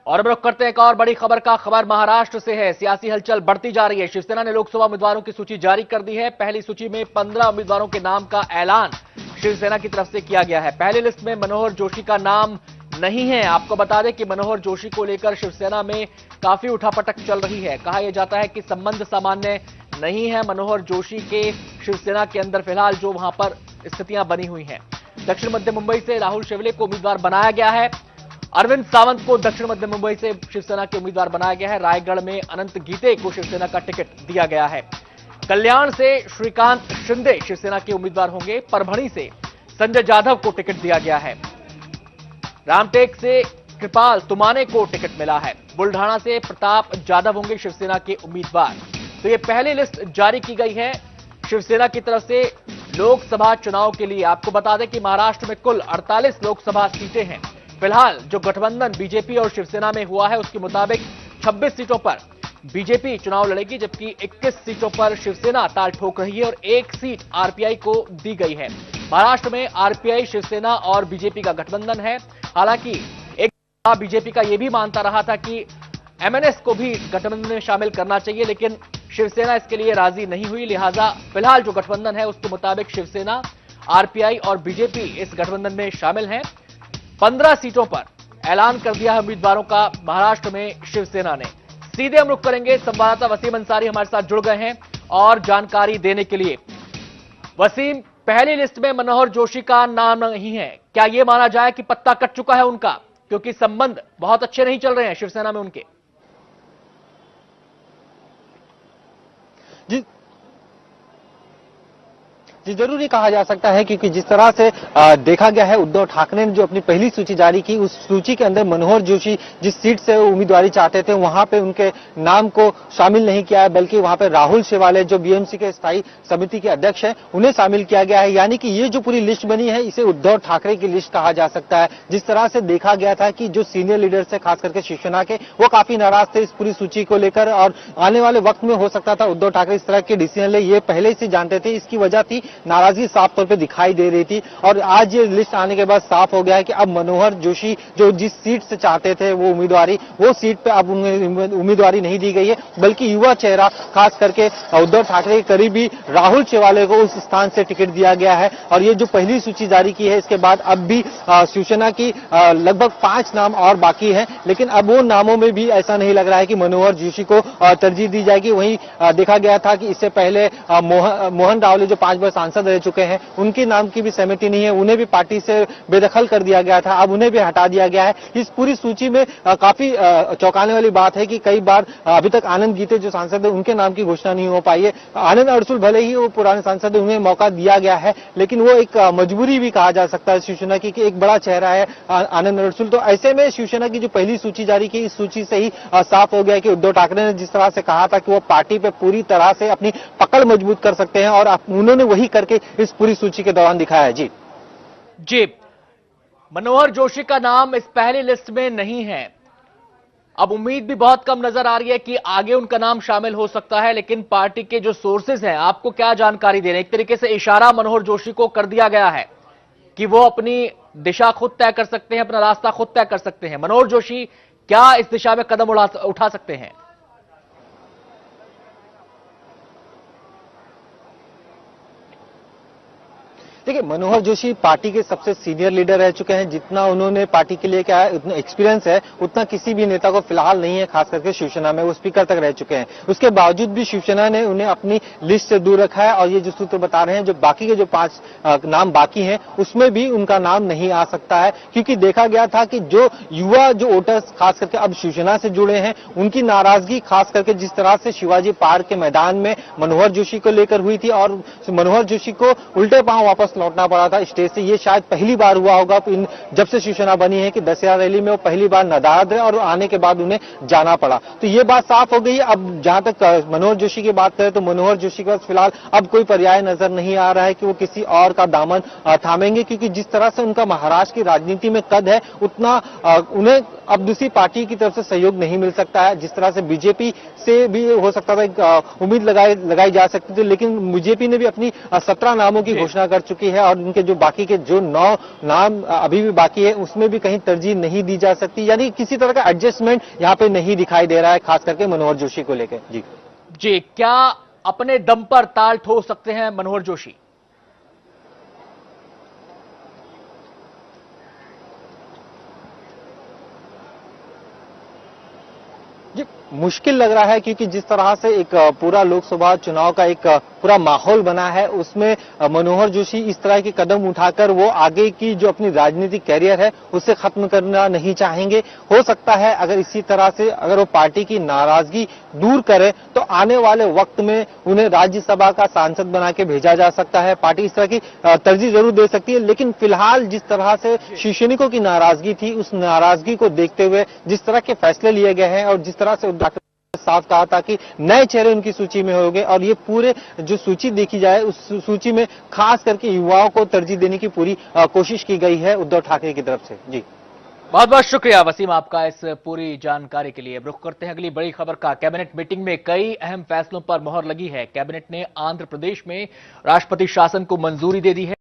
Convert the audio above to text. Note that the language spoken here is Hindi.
और अब रुख करते हैं एक और बड़ी खबर का। खबर महाराष्ट्र से है। सियासी हलचल बढ़ती जा रही है। शिवसेना ने लोकसभा उम्मीदवारों की सूची जारी कर दी है। पहली सूची में 15 उम्मीदवारों के नाम का ऐलान शिवसेना की तरफ से किया गया है। पहली लिस्ट में मनोहर जोशी का नाम नहीं है। आपको बता दें कि मनोहर जोशी को लेकर शिवसेना में काफी उठापटक चल रही है। कहा यह जाता है कि संबंध सामान्य नहीं है मनोहर जोशी के शिवसेना के अंदर फिलहाल जो वहां पर स्थितियां बनी हुई हैं। दक्षिण मध्य मुंबई से राहुल शेवले को उम्मीदवार बनाया गया है। अरविंद सावंत को दक्षिण मध्य मुंबई से शिवसेना के उम्मीदवार बनाया गया है। रायगढ़ में अनंत गीते को शिवसेना का टिकट दिया गया है। कल्याण से श्रीकांत शिंदे शिवसेना के उम्मीदवार होंगे। परभणी से संजय जाधव को टिकट दिया गया है। रामटेक से कृपाल तुमाने को टिकट मिला है। बुल्ढाना से प्रताप जाधव होंगे शिवसेना के उम्मीदवार। तो ये पहली लिस्ट जारी की गई है शिवसेना की तरफ से लोकसभा चुनाव के लिए। आपको बता दें कि महाराष्ट्र में कुल 48 लोकसभा सीटें हैं। फिलहाल जो गठबंधन बीजेपी और शिवसेना में हुआ है उसके मुताबिक 26 सीटों पर बीजेपी चुनाव लड़ेगी, जबकि 21 सीटों पर शिवसेना ताल ठोक रही है और एक सीट आरपीआई को दी गई है। महाराष्ट्र में आरपीआई, शिवसेना और बीजेपी का गठबंधन है। हालांकि एक बीजेपी का यह भी मानता रहा था कि एमएनएस को भी गठबंधन में शामिल करना चाहिए, लेकिन शिवसेना इसके लिए राजी नहीं हुई। लिहाजा फिलहाल जो गठबंधन है उसके मुताबिक शिवसेना, आरपीआई और बीजेपी इस गठबंधन में शामिल हैं। 15 सीटों पर ऐलान कर दिया है उम्मीदवारों का महाराष्ट्र में शिवसेना ने। सीधे हम रुख करेंगे, संवाददाता वसीम अंसारी हमारे साथ जुड़ गए हैं और जानकारी देने के लिए। वसीम, पहली लिस्ट में मनोहर जोशी का नाम नहीं है, क्या यह माना जाए कि पत्ता कट चुका है उनका, क्योंकि संबंध बहुत अच्छे नहीं चल रहे हैं शिवसेना में उनके? जी जरूर कहा जा सकता है, क्योंकि जिस तरह से देखा गया है उद्धव ठाकरे ने जो अपनी पहली सूची जारी की, उस सूची के अंदर मनोहर जोशी जिस सीट से उम्मीदवारी चाहते थे वहां पे उनके नाम को शामिल नहीं किया है, बल्कि वहां पे राहुल शेवाले जो बीएमसी के स्थायी समिति के अध्यक्ष हैं उन्हें शामिल किया गया है। यानी कि ये जो पूरी लिस्ट बनी है इसे उद्धव ठाकरे की लिस्ट कहा जा सकता है। जिस तरह से देखा गया था कि जो सीनियर लीडर्स है खास करके शिवसेना के, वो काफी नाराज थे इस पूरी सूची को लेकर और आने वाले वक्त में हो सकता था उद्धव ठाकरे इस तरह के डिसीजन ले, ये पहले से जानते थे। इसकी वजह थी नाराजगी साफ तौर पे दिखाई दे रही थी और आज ये लिस्ट आने के बाद साफ हो गया है कि अब मनोहर जोशी जो जिस सीट से चाहते थे वो उम्मीदवारी, वो सीट पे अब उन्हें उम्मीदवारी नहीं दी गई है, बल्कि युवा चेहरा खास करके उद्धव ठाकरे के करीबी राहुल शेवाले को उस स्थान से टिकट दिया गया है। और ये जो पहली सूची जारी की है इसके बाद अब भी शिवसेना की लगभग 5 नाम और बाकी है, लेकिन अब वो नामों में भी ऐसा नहीं लग रहा है कि मनोहर जोशी को तरजीह दी जाएगी। वहीं देखा गया था कि इससे पहले मोहन रावले जो 5 बार सांसद रह चुके हैं उनके नाम की भी सहमति नहीं है, उन्हें भी पार्टी से बेदखल कर दिया गया था, अब उन्हें भी हटा दिया गया है। इस पूरी सूची में काफी चौंकाने वाली बात है कि कई बार अभी तक आनंद गीते जो सांसद है उनके नाम की घोषणा नहीं हो पाई है। आनंद अड़सुल भले ही वो पुराने सांसद है, उन्हें मौका दिया गया है, लेकिन वो एक मजबूरी भी कहा जा सकता है शिवसेना की कि एक बड़ा चेहरा है आनंद अड़सुल। तो ऐसे में शिवसेना की जो पहली सूची जारी की, इस सूची से ही साफ हो गया कि उद्धव ठाकरे ने जिस तरह से कहा था कि वो पार्टी पे पूरी तरह से अपनी पकड़ मजबूत कर सकते हैं और उन्होंने वही करके इस पूरी सूची के दौरान दिखाया है। जी मनोहर जोशी का नाम इस पहली लिस्ट में नहीं है। अब उम्मीद भी बहुत कम नजर आ रही है कि आगे उनका नाम शामिल हो सकता है, लेकिन पार्टी के जो सोर्सेज हैं आपको क्या जानकारी दे रहे हैं? एक तरीके से इशारा मनोहर जोशी को कर दिया गया है कि वो अपनी दिशा खुद तय कर सकते हैं, अपना रास्ता खुद तय कर सकते हैं। मनोहर जोशी क्या इस दिशा में कदम उठा सकते हैं? देखिए, मनोहर जोशी पार्टी के सबसे सीनियर लीडर रह चुके हैं। जितना उन्होंने पार्टी के लिए क्या है, उतना एक्सपीरियंस है, उतना किसी भी नेता को फिलहाल नहीं है, खास करके शिवसेना में। वो स्पीकर तक रह चुके हैं। उसके बावजूद भी शिवसेना ने उन्हें अपनी लिस्ट से दूर रखा है और ये जो सूत्र बता रहे हैं जो बाकी के जो 5 नाम बाकी हैं उसमें भी उनका नाम नहीं आ सकता है, क्योंकि देखा गया था कि जो युवा जो वोटर्स खास करके अब शिवसेना से जुड़े हैं उनकी नाराजगी खास करके जिस तरह से शिवाजी पार्क के मैदान में मनोहर जोशी को लेकर हुई थी और मनोहर जोशी को उल्टे पांव वापस लौटना पड़ा था स्टेज से। ये शायद पहली बार हुआ होगा जब से शिवसेना बनी है कि दशहरा रैली में वो पहली बार नदारद रहे और आने के बाद उन्हें जाना पड़ा। तो ये बात साफ हो गई। अब जहां तक मनोहर जोशी की बात करें तो मनोहर जोशी के पास फिलहाल अब कोई पर्याय नजर नहीं आ रहा है कि वो किसी और का दामन थामेंगे, क्योंकि जिस तरह से उनका महाराष्ट्र की राजनीति में कद है उतना उन्हें अब दूसरी पार्टी की तरफ से सहयोग नहीं मिल सकता है। जिस तरह से बीजेपी से भी हो सकता था, उम्मीद लगाई जा सकती थी, लेकिन बीजेपी ने भी अपनी 17 नामों की घोषणा कर चुकी है और उनके जो बाकी के जो 9 नाम अभी भी बाकी है उसमें भी कहीं तरजीह नहीं दी जा सकती, यानी किसी तरह का एडजस्टमेंट यहाँ पे नहीं दिखाई दे रहा है, खास करके मनोहर जोशी को लेकर। जी, क्या अपने दम पर ताल ठोक सकते हैं मनोहर जोशी? जी, मुश्किल लग रहा है, क्योंकि जिस तरह से एक पूरा लोकसभा चुनाव का एक पूरा माहौल बना है, उसमें मनोहर जोशी इस तरह के कदम उठाकर वो आगे की जो अपनी राजनीतिक कैरियर है उसे खत्म करना नहीं चाहेंगे। हो सकता है अगर इसी तरह से अगर वो पार्टी की नाराजगी दूर करे तो आने वाले वक्त में उन्हें राज्यसभा का सांसद बना के भेजा जा सकता है। पार्टी इस तरह की तरजीह जरूर दे सकती है, लेकिन फिलहाल जिस तरह से शिवसैनिकों की नाराजगी थी, उस नाराजगी को देखते हुए जिस तरह के फैसले लिए गए हैं और जिस तरह से साफ कहा था कि नए चेहरे उनकी सूची में होंगे और ये पूरे जो सूची देखी जाए उस सूची में खास करके युवाओं को तरजीह देने की पूरी कोशिश की गई है उद्धव ठाकरे की तरफ से। जी, बहुत बहुत शुक्रिया वसीम आपका इस पूरी जानकारी के लिए। रुख करते हैं अगली बड़ी खबर का। कैबिनेट मीटिंग में कई अहम फैसलों पर मोहर लगी है। कैबिनेट ने आंध्र प्रदेश में राष्ट्रपति शासन को मंजूरी दे दी है।